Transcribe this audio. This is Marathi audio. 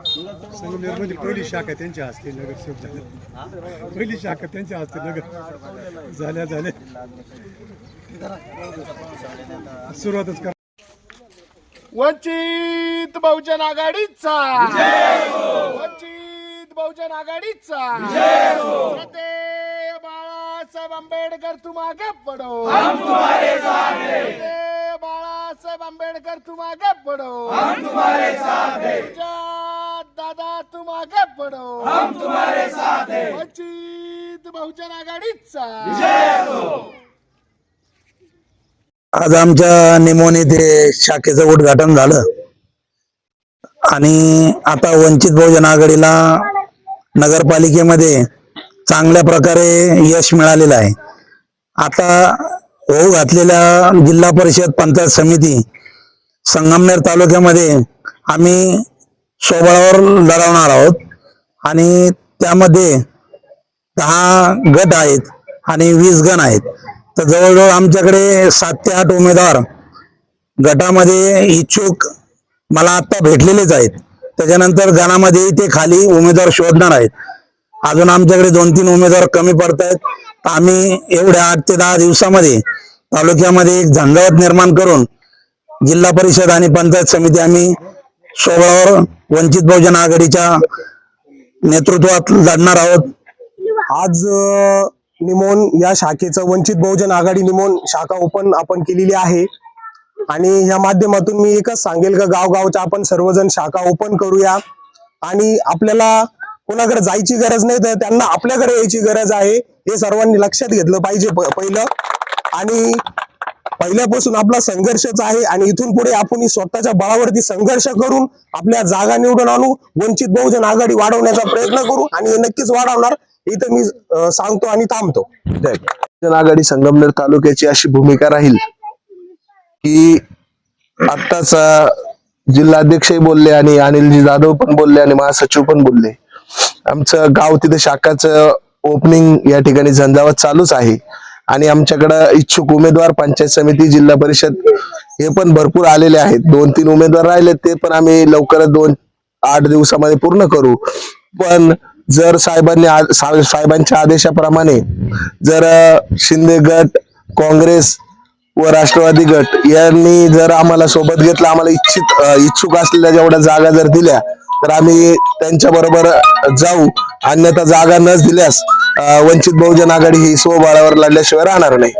संगमनेरमध्ये पहिली शाखा त्यांच्या हस्ते नगरसेवक झाले. पहिली शाखा त्यांच्या हस्ते नगर झाल्या सुरुवातच कर. वंचित बहुजन आघाडीचा वंचित बहुजन आघाडीचा श्रद्धेय बाळासाहेब आंबेडकर तुम आगे पढ़ो, हम तुम्हारे साथ हैं. श्रद्धेय बाळासाहेब आंबेडकर तुम आगे पढ़ो, हम तुम्हारे साथ हैं. दादा तुम आगे पढ़ो, हम तुम्हारे साथ हैं. वंचित बहुजन आघाडीचा विजय हो. आज आमच्या निमोन येथे शाखेचं उद्घाटन झालं आणि आता वंचित बहुजन आघाडीला नगरपालिकेमध्ये चांगल्या प्रकारे यश मिळालेलं आहे. आता होऊ घातलेल्या जिल्हा परिषद पंचायत समिती संगमनेर तालुक्यामध्ये आम्ही स्वबळावर लढवणार आहोत आणि त्यामध्ये 10 गट आहेत आणि 20 गण आहेत. तर जवळजवळ आमच्याकडे 7 ते 8 उमेदवार गटामध्ये इच्छुक मला आता भेटलेलेच आहेत. त्याच्यानंतर गणामध्ये ते खाली उमेदवार शोधणार आहेत. अजून आमच्याकडे 2-3 उमेदवार कमी पडत आहेत. तर आम्ही एवढ्या 8 ते 10 दिवसामध्ये तालुक्यामध्ये एक झंझावात निर्माण करून जिल्हा परिषद आणि पंचायत समिती आम्ही सोबळावर वंचित बहुजन आघाडीच्या नेतृत्वात लढणार आहोत. आज निमोन या शाखेचं वंचित बहुजन आघाडी निमोन शाखा ओपन आपण केलेली आहे आणि या माध्यमातून मी एकच सांगेल का गावगावच्या आपण सर्वजण शाखा ओपन करूया आणि आपल्याला कोणाकडे जायची गरज नाही तर त्यांना आपल्याकडे यायची गरज आहे हे सर्वांनी लक्षात घेतलं पाहिजे पहिलं. आणि पहिल्यापासून आपला संघर्षच आहे आणि इथून पुढे आपण स्वतःच्या बळावरती संघर्ष करून आपल्या जागा निवडून आणू, वंचित बहुजन आघाडी वाढवण्याचा प्रयत्न करू आणि हे नक्कीच वाढवणार इथं मी सांगतो आणि थांबतो. जय बहुजन आघाडी संगमनेर तालुक्याची अशी भूमिका राहील की आत्ताच जिल्हाध्यक्षही बोलले आणि अनिलजी जाधव पण बोलले आणि महासचिव पण बोलले. आमचं गाव तिथे शाखाचं ओपनिंग या ठिकाणी झंझावात चालूच आहे आणि आमच्याकडे इच्छुक उमेदवार पंचायत समिती जिल्हा परिषद हे पण भरपूर आलेले आहेत. 2-3 उमेदवार राहिले ते पण आम्ही लवकरच 2-8 दिवसामध्ये पूर्ण करू. पण जर साहेबांच्या आदेशाप्रमाणे जर शिंदे गट, काँग्रेस व राष्ट्रवादी गट यांनी जर आम्हाला सोबत घेतलं, आम्हाला इच्छुक असलेल्या जेवढ्या जागा जर दिल्या तर आम्ही त्यांच्या बरोबर जाऊ. अन्यथा जागा नच दिल्यास वंचित बहुजन आघाडी ही स्वबळावर लढल्याशिवाय राहणार नाही.